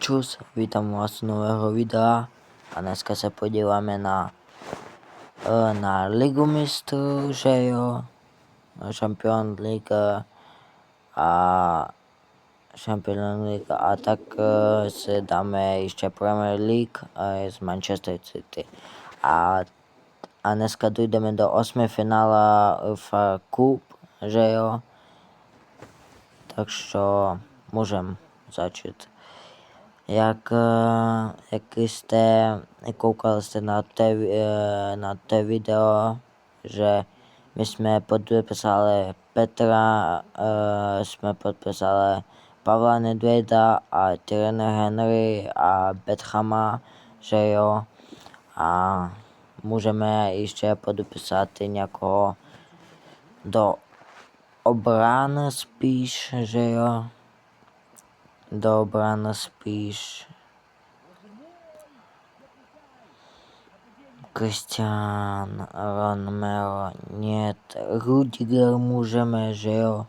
Čus, vítam vás z nového videa a dneska sa podívame na Ligu mistrů, že jo, Champions League a Champions League a tak si dáme ešte Premier League z Manchester City a dneska dojdeme do 8. finála v Cup, že jo, takže môžem začít. Jak jste koukali jste na to video, že my jsme podpísali Petra, jsme podpísali Pavla Nedvěda a Thierryho Henry a Beckhama, že jo, a můžeme ještě podpísat někoho do obrany spíš, že jo. Do obrany spíš Cristiano Romero, нет, Rudiger můžeme, že jo,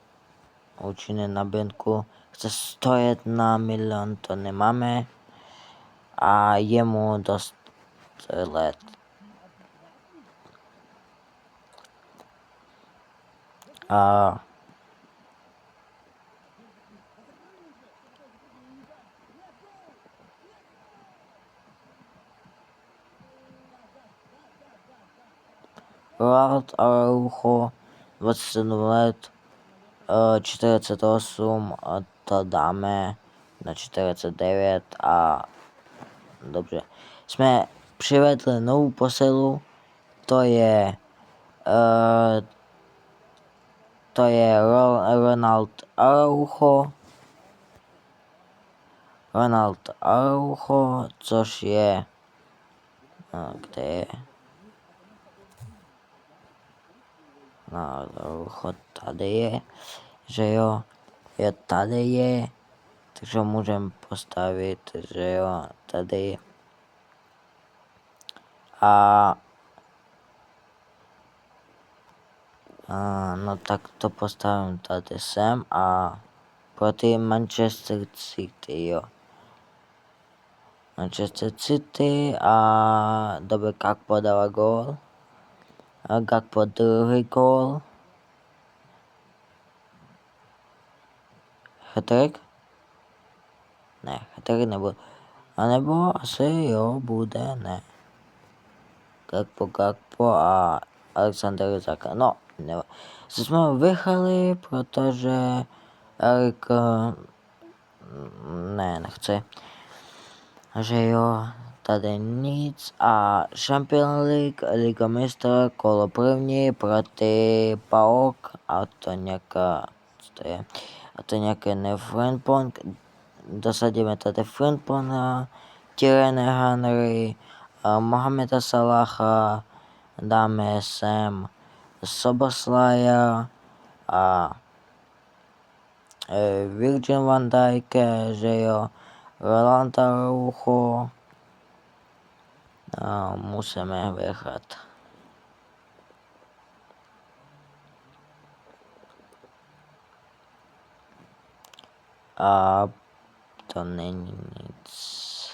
určitě na benku, chce 101 milion, to nemáme a je mu dost let. A Ronald Araujo, 27 let, 48, to dáme na 49 a dobře. Jsme přivedli novou posilu, to je Ronald Araujo, což je, kde je? Araujo tady je, že jo, tady je, takže můžem postavit, že jo, tady. No tak to postavím tady sem a proti Manchester City, jo. Manchester City a dobře, Gakpo dala gól. A Gakpo druhý gól. Hat-trick? Ne, hat-trick nebude. A nebo asi jo, bude, ne. Gakpo a Alexander Isak. No, nebo. Jsme vyhrali, protože Erik nechce. Že jo, tady nic a Champions League, Liga mistrů, kolo první proti PAOK a to nějaká, co to je, a to nějaké Frimpong, dosadíme tady Frimpona, Thierryho Henry, Mohameda Salaha, dáme sem Soboslaja a Virgil van Dijk, že jo, Ronald Araujo, musíme vyhrát. A to není nic.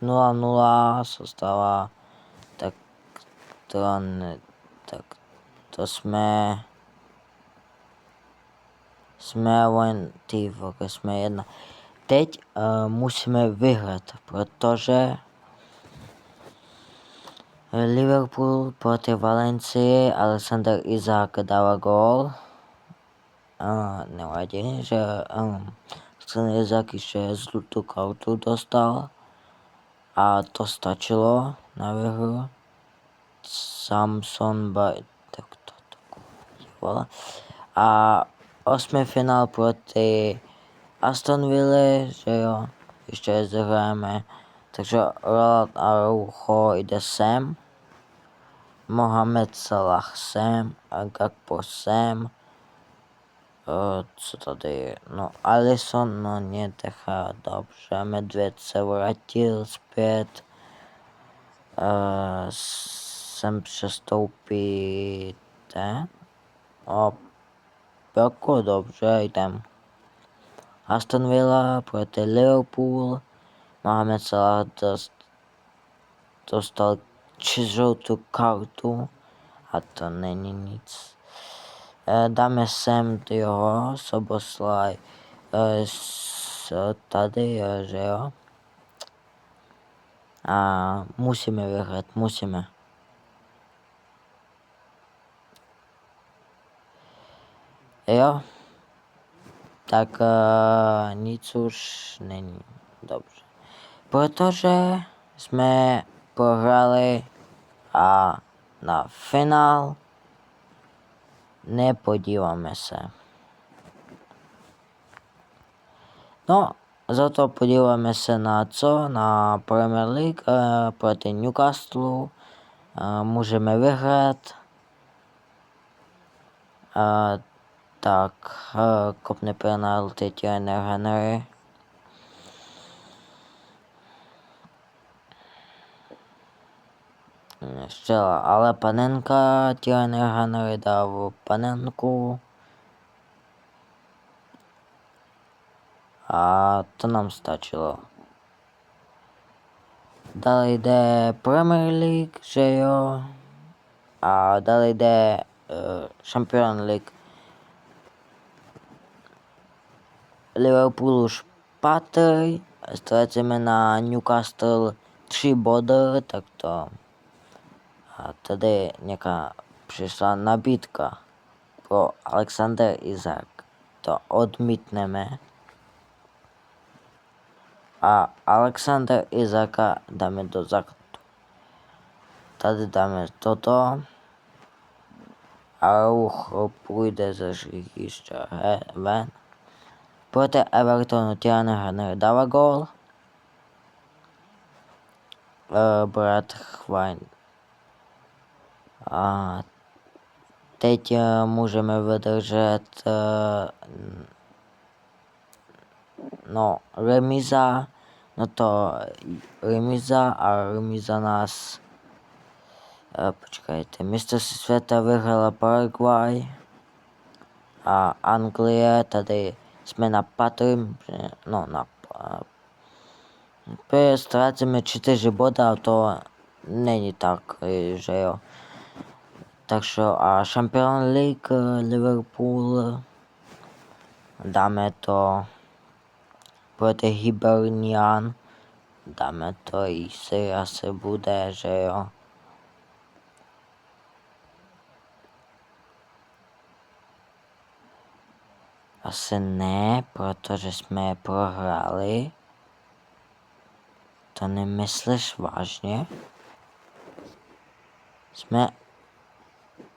Nula nula se stává, tak to jsme jsme jedna. Teď musíme vyhrát, protože Liverpool proti Valencii, Alexander Isak dával gól. Nevadí, že Alexander Isak ještě žlutou kartu dostal a to stačilo na výhru. Samson tak to a 8. finál proti Aston Villa, že jo, ještě zahráme. Takže Ronald Araujo jde sem, Mohamed Salah sem a Gakpo sem. Co tady je? No Alisson, no nedechá, dobře, Medvěd se vrátil zpět. Sem přestoupí ten. безпеку, добре, йдемо. Астон Вілла проти Ліверпул. Магомед Салах достав чи жовту карту, а то нині ніц. Dáme sem його, Собослай, tady, že jo. A musíme vyhrát, musíme. Jo, tak nic už není dobře. Protože jsme prohrali a na finál nepodíváme se. No, za to podíváme se na co? Na Premier League proti Newcastle. Můžeme vyhrát. Tak, kopne penalty Thierry Henry. Strzela, ale panenka, Thierry Henry dał panenku. A to нам стачило. Далі йде Premier League, že jo. А далі йде Champions League. Liverpool už pátý, ztrácíme na Newcastle 3 body, tak to. A tady nějaká přišla nabídka pro Alexander Isak. To odmítneme. A Alexander Isaka dáme do základu. Tady dáme toto. A Araujo půjde ze hřiště ven. Proti Evertonu Thierry Henry dává gól. Brat Chvaň. A teď můžeme vydržet remíza. No to remíza a remíza nás počkejte, mistrovství světa vyhrala Paraguay a Anglie, tady jsme na pátém, ztrácíme 4 body a to není tak, že jo. Takže a Champions League Liverpool dáme to proti Hibernian, dáme to jistě asi bude, že jo. Asi ne, protože jsme prohráli. To nemyslíš vážně?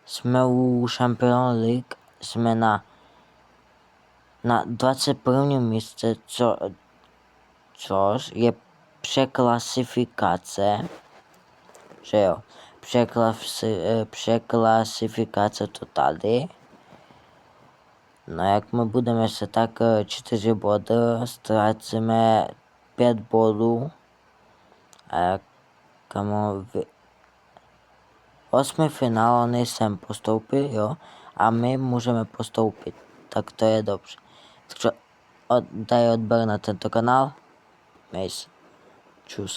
Jsme u Champions League, jsme na 21. místě, což je překlasifikace, že jo, překlasifikace to tady. No jak my budeme se tak 4 body, ztrácíme 5 bodů. A jak kamo 8. finále nejsem postoupil, jo, a my můžeme postoupit, tak to je dobře. Takže daj odběr na tento kanál, Mace, čus.